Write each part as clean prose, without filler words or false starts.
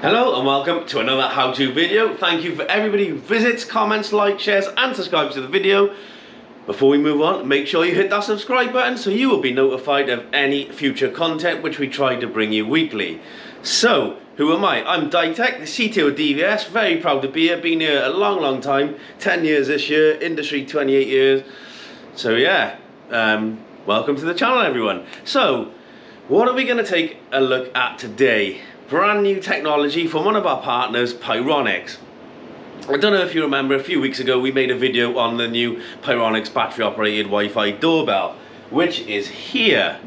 Hello and welcome to another how-to video. Thank you for everybody who visits, comments, likes, shares and subscribes to the video. Before we move on, make sure you hit that subscribe button so you will be notified of any future content which we try to bring you weekly. So, who am I? I'm Ditech, the CTO of DVS, very proud to be here, been here a long time, 10 years this year, industry 28 years. So yeah, welcome to the channel everyone. So, what are we going to take a look at today? Brand new technology from one of our partners, Pyronix. I don't know if you remember, a few weeks ago we made a video on the new Pyronix battery operated Wi-Fi doorbell, which is here.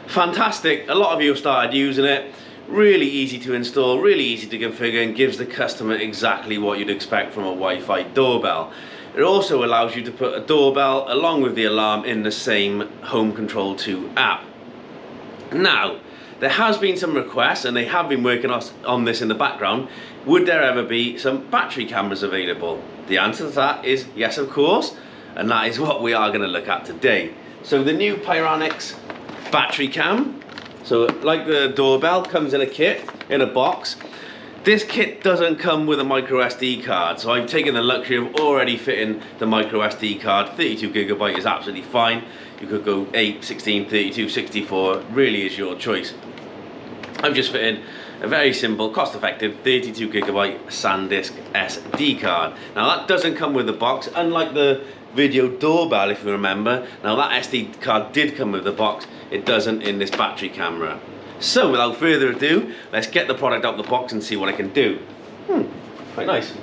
Fantastic, a lot of you have started using it. Really easy to install, really easy to configure, and gives the customer exactly what you'd expect from a Wi-Fi doorbell. It also allows you to put a doorbell along with the alarm in the same HomeControl 2 app. Now, there has been some requests, and they have been working on this in the background. Would there ever be some battery cameras available? The answer to that is yes, of course, and that is what we are going to look at today. So the new Pyronix BatteryCam, so like the doorbell, comes in a kit, in a box. This kit doesn't come with a micro SD card, so I've taken the luxury of already fitting the micro SD card. 32GB is absolutely fine. You could go 8, 16, 32, 64, really is your choice. I've just fitted a very simple, cost-effective 32GB SanDisk SD card. Now that doesn't come with the box, unlike the video doorbell if you remember. Now that SD card did come with the box, it doesn't in this battery camera. So without further ado, let's get the product out of the box and see what I can do. Quite nice.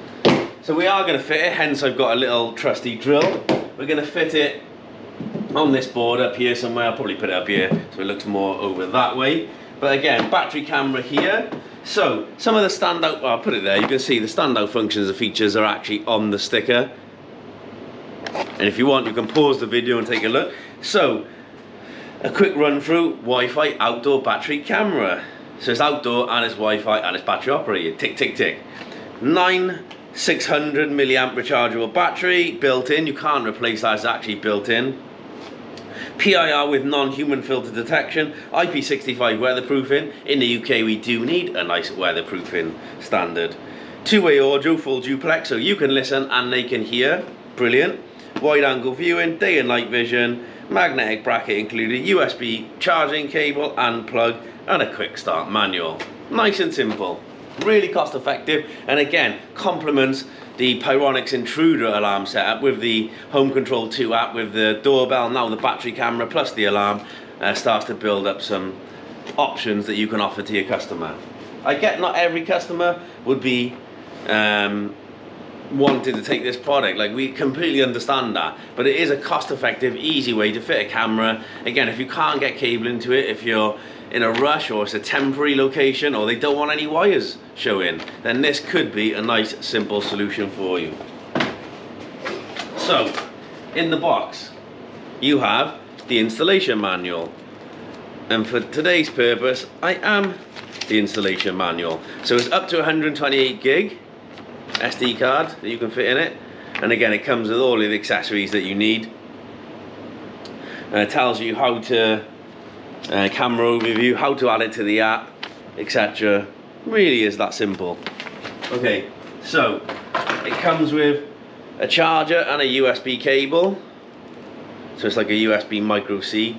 So we are going to fit it, hence I've got a little trusty drill. We're going to fit it on this board up here somewhere. I'll probably put it up here so it looks more over that way. But again, battery camera here. So some of the standout, well, I'll put it there, you can see the standout functions and features are actually on the sticker. And if you want, you can pause the video and take a look. So, a quick run through Wi-Fi outdoor battery camera. So it's outdoor and it's Wi-Fi and it's battery operated. Tick, tick, tick. 600 milliamp rechargeable battery built in. You can't replace that, it's actually built in. PIR with non-human filter detection, IP65 weatherproofing. In the UK we do need a nice weatherproofing standard. Two-way audio, full duplex, so you can listen and they can hear. Brilliant. Wide angle viewing, day and night vision, magnetic bracket included, USB charging cable and plug, and a quick start manual. Nice and simple. Really cost effective, and again complements the Pyronix intruder alarm setup with the HomeControl 2 app, with the doorbell, now the battery camera plus the alarm. Starts to build up some options that you can offer to your customer. I get not every customer would be wanted to take this product, like we completely understand that, but it is a cost-effective, easy way to fit a camera. Again, if you can't get cable into it, if you're in a rush or it's a temporary location or they don't want any wires showing, then this could be a nice simple solution for you. So in the box you have the installation manual, and for today's purpose I am the installation manual. So it's up to 128 gig SD card that you can fit in it, and again it comes with all of the accessories that you need. It tells you how to camera overview, how to add it to the app, etc. Really is that simple. Okay, so it comes with a charger and a USB cable, so it's like a USB micro C.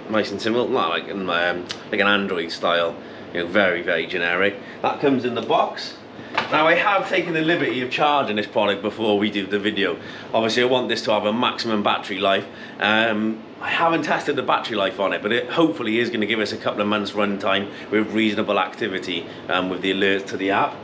Nice and simple, not like an Android style. You know, very generic. That comes in the box. Now I have taken the liberty of charging this product before we do the video. Obviously I want this to have a maximum battery life. I haven't tested the battery life on it, but it hopefully is going to give us a couple of months runtime with reasonable activity with the alerts to the app.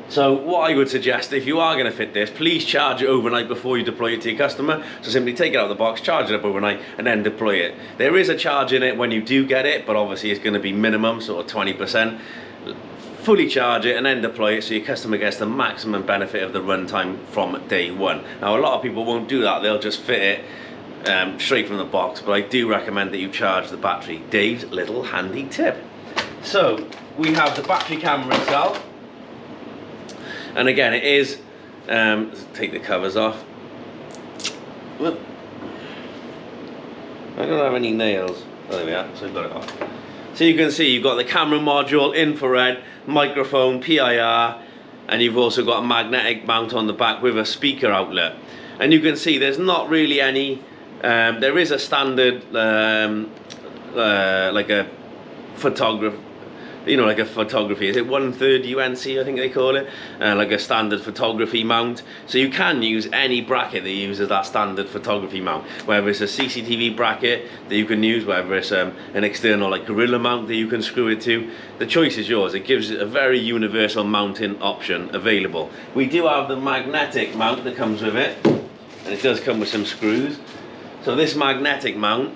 So what I would suggest, if you are going to fit this, please charge it overnight before you deploy it to your customer. So simply take it out of the box, charge it up overnight, and then deploy it. There is a charge in it when you do get it, but obviously it's going to be minimum, sort of 20%. Fully charge it and then deploy it so your customer gets the maximum benefit of the runtime from day one. Now a lot of people won't do that, they'll just fit it straight from the box, but I do recommend that you charge the battery. Dave's little handy tip. So we have the battery camera itself. And again, it is, take the covers off. I don't have any nails. Oh, there we are, so I've got it off. So you can see you've got the camera module, infrared, microphone, PIR, and you've also got a magnetic mount on the back with a speaker outlet. And you can see there's not really any, there is a standard, like a photography, you know, like a photography, is it 1/3 UNC I think they call it, like a standard photography mount. So you can use any bracket that uses that standard photography mount, whether it's a CCTV bracket that you can use, whether it's an external like gorilla mount that you can screw it to. The choice is yours. It gives it a very universal mounting option available. We do have the magnetic mount that comes with it, and it does come with some screws. So this magnetic mount,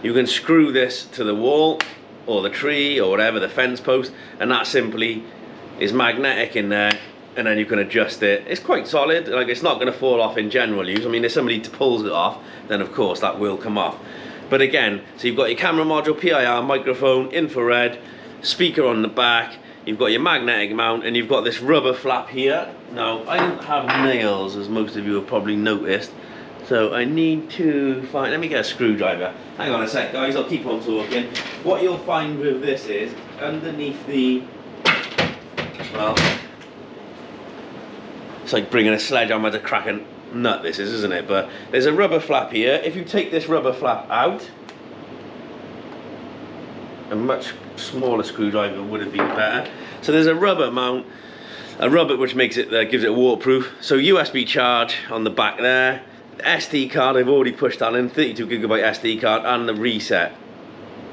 you can screw this to the wall or the tree or whatever, the fence post, and that simply is magnetic in there, and then you can adjust it. It's quite solid, like it's not going to fall off in general use. I mean, if somebody pulls it off, then of course that will come off. But again, so you've got your camera module, PIR, microphone, infrared, speaker on the back, you've got your magnetic mount, and you've got this rubber flap here. Now, I don't have nails, as most of you have probably noticed, so I need to find, let me get a screwdriver. Hang on a sec, guys, I'll keep on talking. What you'll find with this is, underneath the, well, it's like bringing a sledgehammer to crack a nut, this is, isn't it? But there's a rubber flap here. If you take this rubber flap out, a much smaller screwdriver would have been better. So there's a rubber mount, a rubber which makes it, gives it waterproof. So USB charge on the back there. The SD card I've already pushed that in, 32GB SD card, and the reset.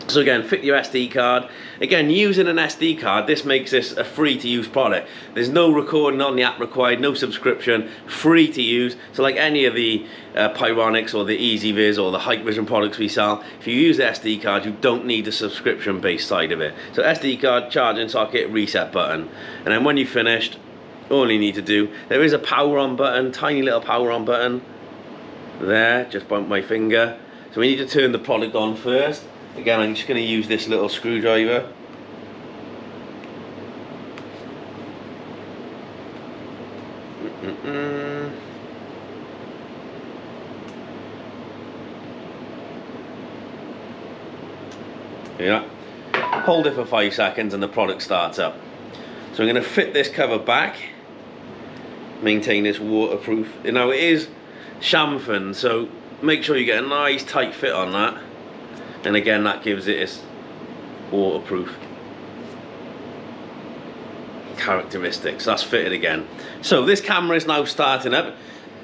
So again, fit your SD card. Again, using an SD card, this makes this a free to use product. There's no recording on the app required, no subscription, free to use. So like any of the Pyronix or the EasyViz or the Hikvision products we sell, if you use the SD card, you don't need the subscription based side of it. So SD card, charging socket, reset button. And then when you've finished, all you need to do, there is a power on button, tiny little power on button. There, just bump my finger. So we need to turn the product on first. Again, I'm just going to use this little screwdriver. Yeah. Hold it for 5 seconds and the product starts up. So I'm going to fit this cover back. Maintain this waterproof. You know, it is chamfered, so make sure you get a nice tight fit on that, and again that gives it its waterproof characteristics. That's fitted again. So this camera is now starting up.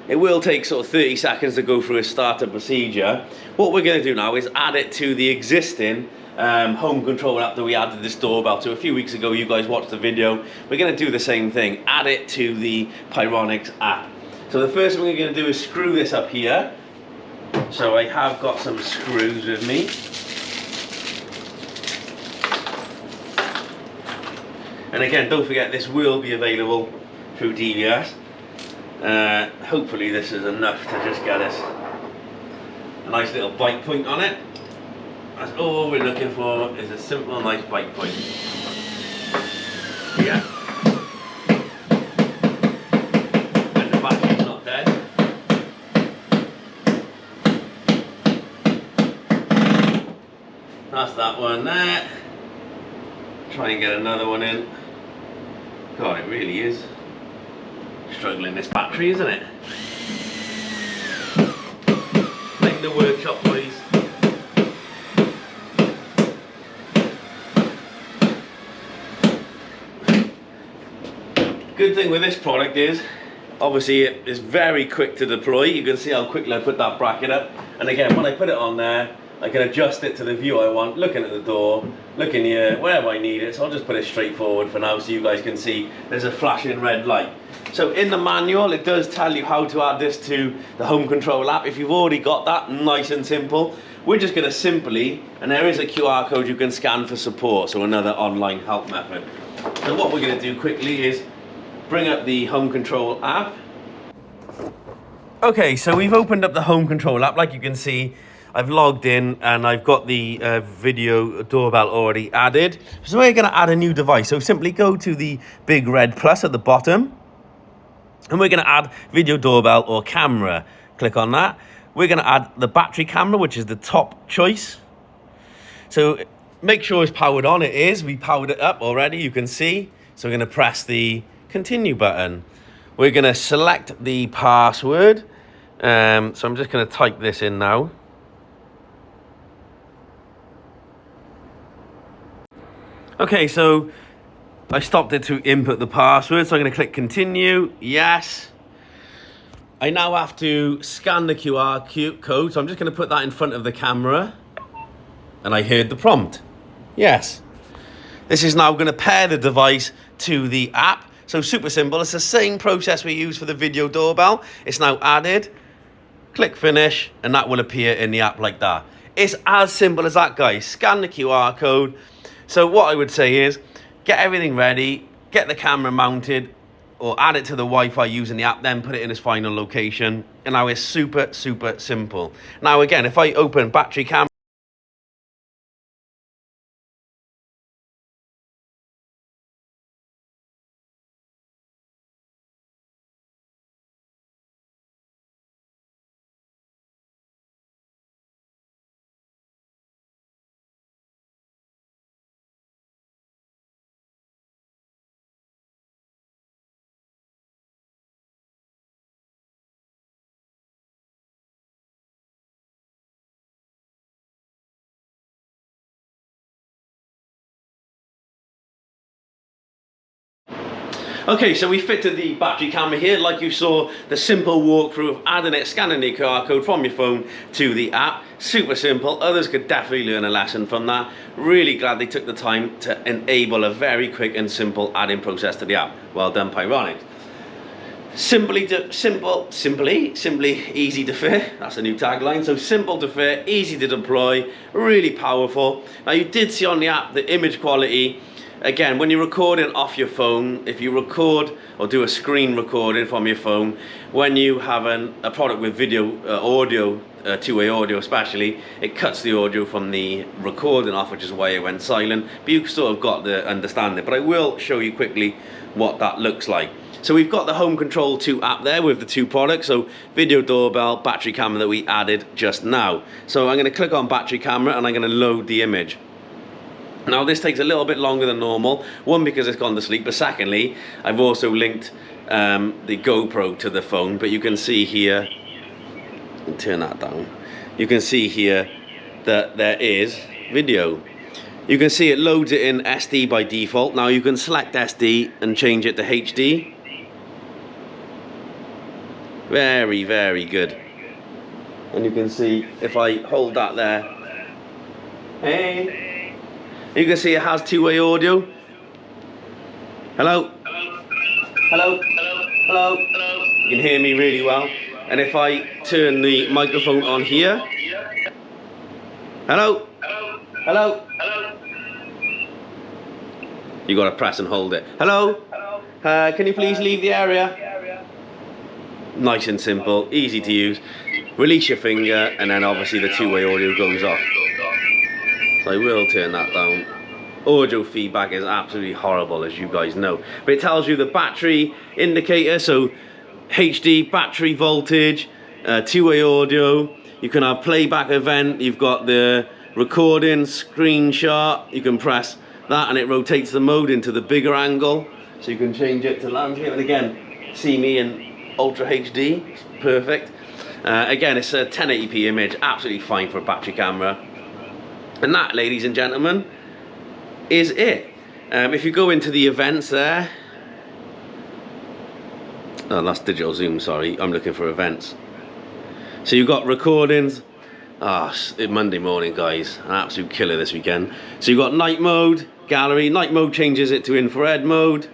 It will take sort of 30 seconds to go through a startup procedure. What we're going to do now is add it to the existing HomeControl app that we added this doorbell to a few weeks ago. You guys watched the video. We're going to do the same thing, add it to the Pyronix app. So the first thing we're going to do is screw this up here. So I have got some screws with me. And again, don't forget this will be available through DVS. Hopefully this is enough to just get us a nice little bite point on it. That's all we're looking for, is a simple nice bite point. Yeah. That's that one there. Try and get another one in. God, it really is struggling, this battery, isn't it? Make the workshop noise. Good thing with this product is, obviously it is very quick to deploy. You can see how quickly I put that bracket up. And again, when I put it on there, I can adjust it to the view I want, looking at the door, looking here, wherever I need it. So I'll just put it straight forward for now so you guys can see there's a flashing red light. So in the manual, it does tell you how to add this to the HomeControl app. If you've already got that, nice and simple. We're just going to simply, and there is a QR code you can scan for support, so another online help method. So what we're going to do quickly is bring up the HomeControl app. Okay, so we've opened up the HomeControl app. Like you can see, I've logged in and I've got the video doorbell already added. So we're going to add a new device. So simply go to the big red plus at the bottom, and we're going to add video doorbell or camera. Click on that. we're going to add the battery camera, which is the top choice. So make sure it's powered on. It is. We powered it up already, you can see. So we're going to press the continue button. We're going to select the password. So I'm just going to type this in now. Okay, so I stopped it to input the password, so I'm going to click continue. Yes. I now have to scan the QR code, so I'm just going to put that in front of the camera. And I heard the prompt. Yes. This is now going to pair the device to the app. So super simple. It's the same process we use for the video doorbell. It's now added. Click finish, and that will appear in the app like that. It's as simple as that, guys. Scan the QR code. So what I would say is, get everything ready, get the camera mounted, or add it to the Wi-Fi using the app, then put it in its final location. And now it's super, super simple. Now again, if I open BatteryCam, okay, so we fitted the battery camera here, like you saw the simple walkthrough of adding it, scanning the QR code from your phone to the app. Super simple. Others could definitely learn a lesson from that. Really glad they took the time to enable a very quick and simple adding process to the app. Well done, Pyronix. Simply easy to fit. That's a new tagline. So simple to fit, easy to deploy, really powerful. Now you did see on the app the image quality. Again, when you're recording off your phone, if you record or do a screen recording from your phone, when you have a product with video, audio, two-way audio especially, it cuts the audio from the recording off, which is why it went silent. But you sort of got the understanding. But I will show you quickly what that looks like. So we've got the HomeControl 2 app there with the two products. So video doorbell, battery camera that we added just now. So I'm going to click on battery camera and I'm going to load the image. Now this takes a little bit longer than normal, one because it's gone to sleep, but secondly I've also linked the GoPro to the phone, but you can see here, turn that down, you can see here that there is video. You can see it loads it in SD by default. Now you can select SD and change it to HD. Very, very good. And you can see if I hold that there, hey, you can see it has two-way audio. Hello? Hello? Hello? You can hear me really well. And if I turn the microphone on here. Hello? Hello? You got to press and hold it. Hello? Can you please leave the area? Nice and simple, easy to use. Release your finger and then obviously the two-way audio goes off. So I will turn that down. Audio feedback is absolutely horrible, as you guys know. But it tells you the battery indicator, so HD, battery voltage, two-way audio. You can have playback event. You've got the recording, screenshot. You can press that and it rotates the mode into the bigger angle. So you can change it to landscape. And again, see me in Ultra HD. It's perfect. Again, it's a 1080p image. Absolutely fine for a battery camera. And that, ladies and gentlemen, is it. If you go into the events there, oh, that's digital zoom, sorry, I'm looking for events. So you've got recordings. Monday morning, guys, an absolute killer this weekend. So you've got night mode, gallery. Night mode changes it to infrared mode,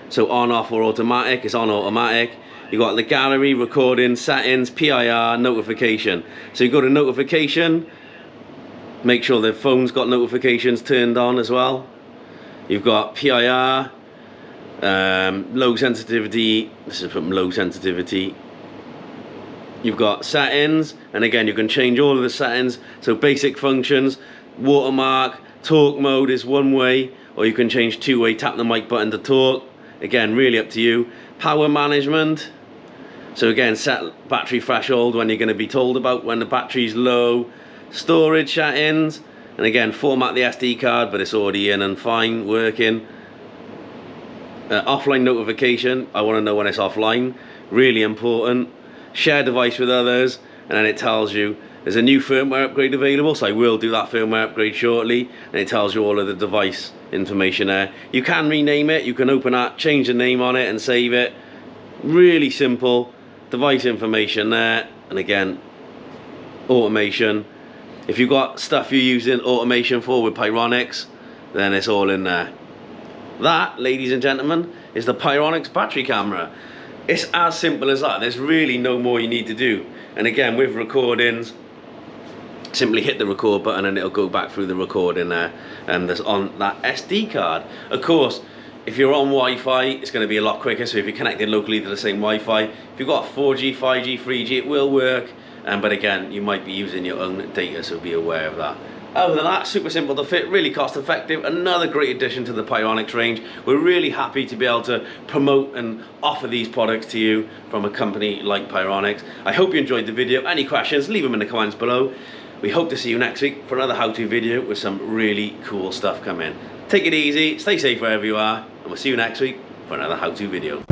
so on, off, or automatic. It's on automatic. You've got the gallery, recording, settings, PIR, notification. So you go to notification. Make sure the phone's got notifications turned on as well. You've got PIR, low sensitivity. This is from low sensitivity. You've got settings, and again you can change all of the settings. So basic functions, watermark, talk mode is one way, or you can change two-way, tap the mic button to talk. Again, really up to you. Power management, So again, set battery threshold when you're going to be told about when the battery's low, storage settings, and again format the SD card, but it's already in and fine, working. Offline notification, I want to know when it's offline, really important. Share device with others, and then it tells you there's a new firmware upgrade available, so I will do that firmware upgrade shortly, and it tells you all of the device information there. You can rename it, you can open that, change the name on it and save it. Really simple. Device information there, and again automation. If you've got stuff you're using automation for with Pyronix, then it's all in there. That, ladies and gentlemen, is the Pyronix battery camera. It's as simple as that. There's really no more you need to do. And again, with recordings, simply hit the record button and it'll go back through the recording there, and that's on that SD card. Of course, if you're on Wi-Fi, it's going to be a lot quicker. So if you're connected locally to the same Wi-Fi, if you've got 4G, 5G, 3G, it will work. But again, you might be using your own data, so be aware of that. Other than that, super simple to fit, really cost effective, another great addition to the Pyronix range. We're really happy to be able to promote and offer these products to you from a company like Pyronix. I hope you enjoyed the video. Any questions, leave them in the comments below. We hope to see you next week for another how-to video with some really cool stuff coming. Take it easy, stay safe wherever you are, and we'll see you next week for another how-to video.